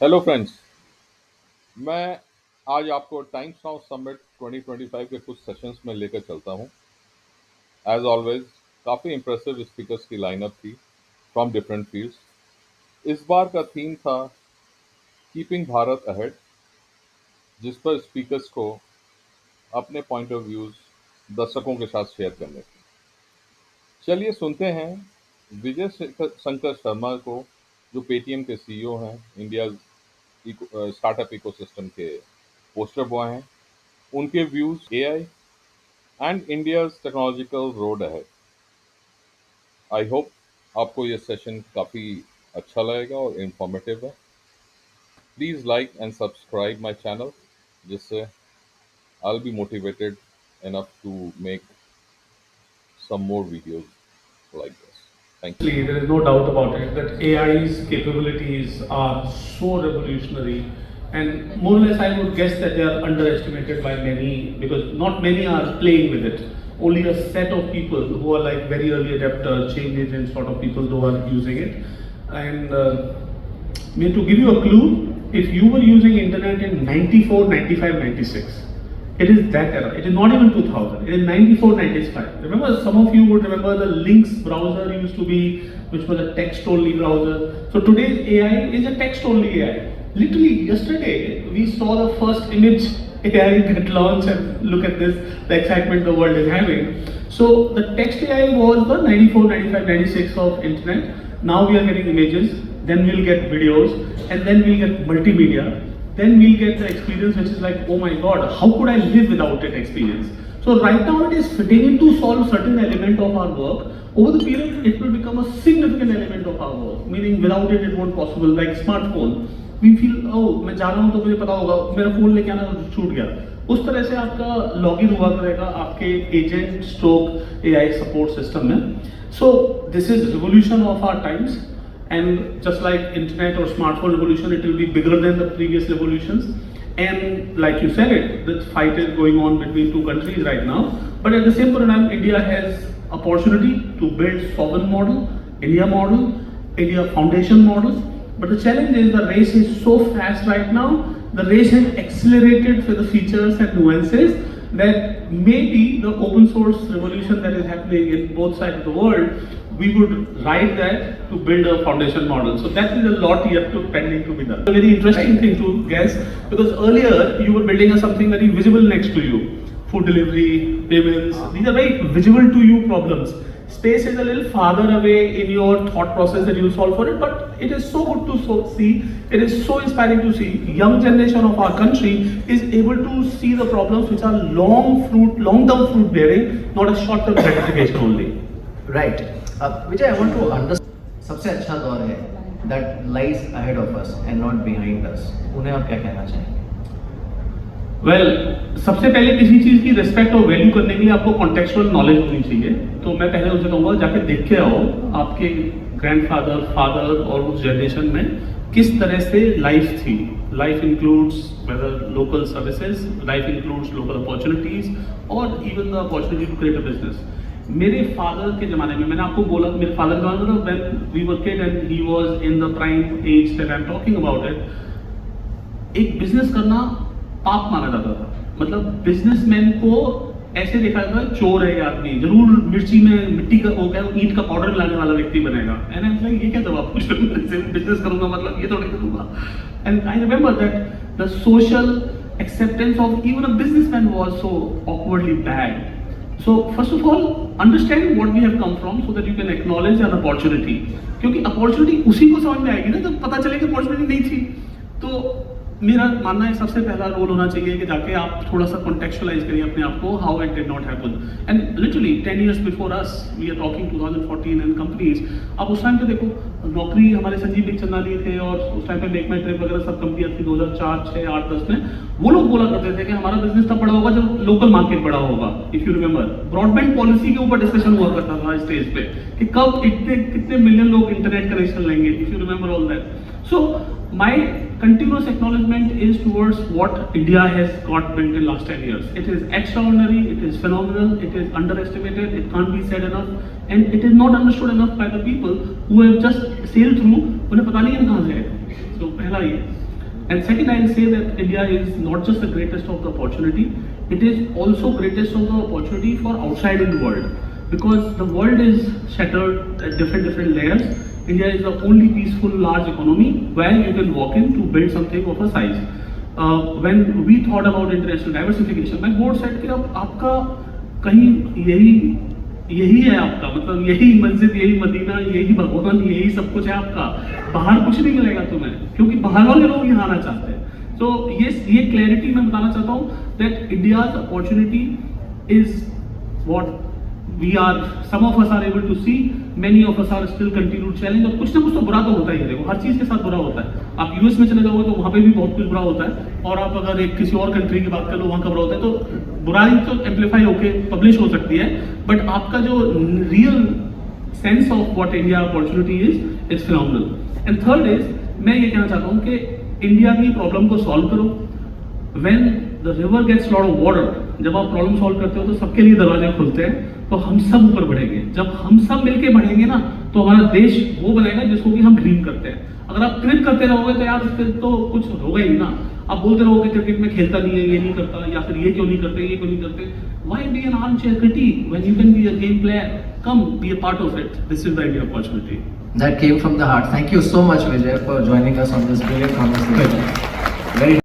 Hello friends. मैं आज आपको टाइम्स नाउ समिट 2025 के कुछ सेशंस में लेकर चलता हूं। एज ऑलवेज काफ़ी इंप्रेसिव स्पीकर्स की लाइनअप थी फ्रॉम डिफरेंट फील्ड्स। इस बार का थीम था कीपिंग भारत अहेड, जिस पर स्पीकर्स को अपने पॉइंट ऑफ व्यूज दर्शकों के साथ शेयर करने थे। चलिए सुनते हैं विजय शंकर शर्मा को, जो पेटीएम के सीईओ हैं, इंडिया स्टार्टअप इकोसिस्टम के पोस्टर बॉय हैं। उनके views AI and India's technological road ahead. I hope आपको ये सेशन काफ़ी अच्छा लगेगा और इंफॉर्मेटिव है। Please like and subscribe my channel, जिससे I be motivated enough to make some more videos like this. Thank you. There is no doubt about it that AI's capabilities are so revolutionary, and more or less I would guess that they are underestimated by many because not many are playing with it. Only a set of people who are like very early adapter, change agent sort of people who are using it. And to give you a clue, if you were using internet in 94, 95, 96, it is that era. It is not even 2000. It is 94, 95. Remember, some of you would remember the Lynx browser used to be, which was a text-only browser. So today's AI is a text-only AI. Literally yesterday, we saw the first image AI get launched, and look at this, the excitement the world is having. So the text AI was the 94, 95, 96 of internet. Now we are getting images, then we'll get videos, and then we'll get multimedia. Then we'll get the experience which is like, oh my god, how could I live without it experience? So right now it is fitting in to solve certain element of our work. Over the period, it will become a significant element of our work. Meaning without it, it won't possible. Like smartphone, we feel, oh, मैं जा रहा हूँ तो मुझे पता होगा मेरा phone लेके आना छूट गया. उस तरह से आपका लॉगिन हुआ करेगा आपके agent stroke AI support system में. So this is revolution of our times. And just like internet or smartphone revolution, it will be bigger than the previous revolutions. And like you said it, the fight is going on between two countries right now. But at the same time, India has opportunity to build sovereign model, India foundation model. But the challenge is the race is so fast right now. The race has accelerated with the features and nuances that maybe the open source revolution that is happening in both sides of the world, we would ride that to build a foundation model. So that is a lot yet to pending to be done. A very interesting thing to guess, because earlier you were building something very visible next to you. Food delivery, payments, these are very visible to you problems. Space is a little farther away in your thought process that you solve for it, but it is so good to see, it is so inspiring to see young generation of our country is able to see the problems which are long-term fruit bearing, not a short-term gratification only. Right. Vijay, I want to understand. सबसे अच्छा दौर है that lies ahead of us and not behind us. उन्हें आप क्या कहना चाहेंगे? Well सबसे पहले किसी चीज़ की रिस्पेक्ट और वैल्यू करने के लिए आपको कॉन्टेक्चुअल नॉलेज होनी चाहिए. तो मैं पहले उनसे कहूँगा जाके देख के आओ आपके ग्रैंडफादर, फादर और उस जनरेशन में किस तरह से लाइफ थी. Life includes whether local services, life includes local opportunities और even the opportunity to create a business. मेरे फादर के ज़माने में, मैंने आपको बोला मेरे फादर के ज़माने में, when we were kid and he was in the prime age that I am talking about it, एक बिजनेस करना पाप माना जाता था. मतलब बिजनेसमैन को ऐसे देखा जाता है चोर है ये आदमी, जरूर मिर्ची में मिट्टी का हो गया, ईंट का पाउडर मिलाने वाला व्यक्ति बनेगा. एंड आई लाइक ये क्या जवाब पूछ रहे हो, बिजनेस करूंगा मतलब ये थोड़ी करूंगा. And I remember that the social acceptance of even a businessman was so awkwardly bad. So first of all, understand what we have come from so that you can acknowledge an opportunity. क्योंकि opportunity उसी को समझ में आएगी ना जब पता चले कि अपॉर्चुनिटी नहीं थी. तो मेरा मानना है सबसे पहला रोल होना चाहिए कि जाके आप थोड़ा सा कॉन्टेक्चुअलाइज करिए अपने आप को, how it did not happen. And literally 10 years before us, we are talking 2014 and companies. आप उस टाइम पे देखो नौकरी हमारे संजीव बिखचंदानी थे और उस टाइम पे मेक माई ट्रिप वगैरह सब कंपनियां थी 2004, 6, 8, 10 में. वो लोग बोला करते थे कि हमारा बिजनेस तब बड़ा होगा जब लोकल मार्केट बड़ा होगा. If you remember, broadband policy के ऊपर डिस्कशन हुआ करता था स्टेज पे कि कब कितने मिलियन लोग इंटरनेट कनेक्शन लेंगे. If you remember all that. So my continuous acknowledgement is towards what India has got built in last 10 years. It is extraordinary, it is phenomenal, it is underestimated, it can't be said enough, and it is not understood enough by the people who have just sailed through. उन्हें पता नहीं है कहाँ से है. So पहला ये. And second, I'll say that India is not just the greatest of the opportunity, it is also greatest of the opportunity for outside in the world. Because the world is shattered at different layers. India is the only peaceful large economy where you can walk in to build something of a size. When we thought about international diversification, my board said कि अब आपका कहीं यही है आपका, मतलब यही मस्जिद, यही मदीना, यही भगवान, यही सब कुछ है आपका, बाहर कुछ नहीं मिलेगा तुम्हें, क्योंकि बाहर वाले लोग यहाँ आना चाहते हैं. तो ये क्लैरिटी मैं बताना चाहता हूँ that India's opportunity is what we are, some of us are able to see, many of us are still continue to challenge. और कुछ ना कुछ तो बुरा तो होता ही है, देखो हर चीज़ के साथ बुरा होता है. आप यूएस में चले जाओगे तो वहाँ पे भी बहुत कुछ बुरा होता है, और आप अगर एक किसी और कंट्री की बात कर लो वहाँ का बुरा होता है. तो बुराई तो एम्पलीफाई होके पब्लिश हो सकती है, बट आपका जो real sense of what India opportunity is phenomenal. And third is, मैं ये कहना चाहता हूँ कि इंडिया की प्रॉब्लम को सॉल्व करो. When the river gets lot of water, जब आप प्रॉब्लम सॉल्व करते हो तो सबके लिए दरवाजे खुलते हैं, तो हम सब ऊपर बढ़ेंगे. जब हम सब मिलके बढ़ेंगे ना, तो हमारा देश वो बनेगा जिसको कि हम ड्रीम करते हैं. अगर आप क्रिकेट करते रहोगे तो यार फिर तो कुछ होगा ही ना. आप बोलते रहोगे क्रिकेट में खेलता नहीं है, ये नहीं करता, या फिर ये क्यों नहीं करते, ये क्यों नहीं करते. Why be an armchair critic when you can be a game player? Come be a part of it. This is the India opportunity. That came from the heart. Thank you so much, Vijay, for joining us on this brilliant conversation. Very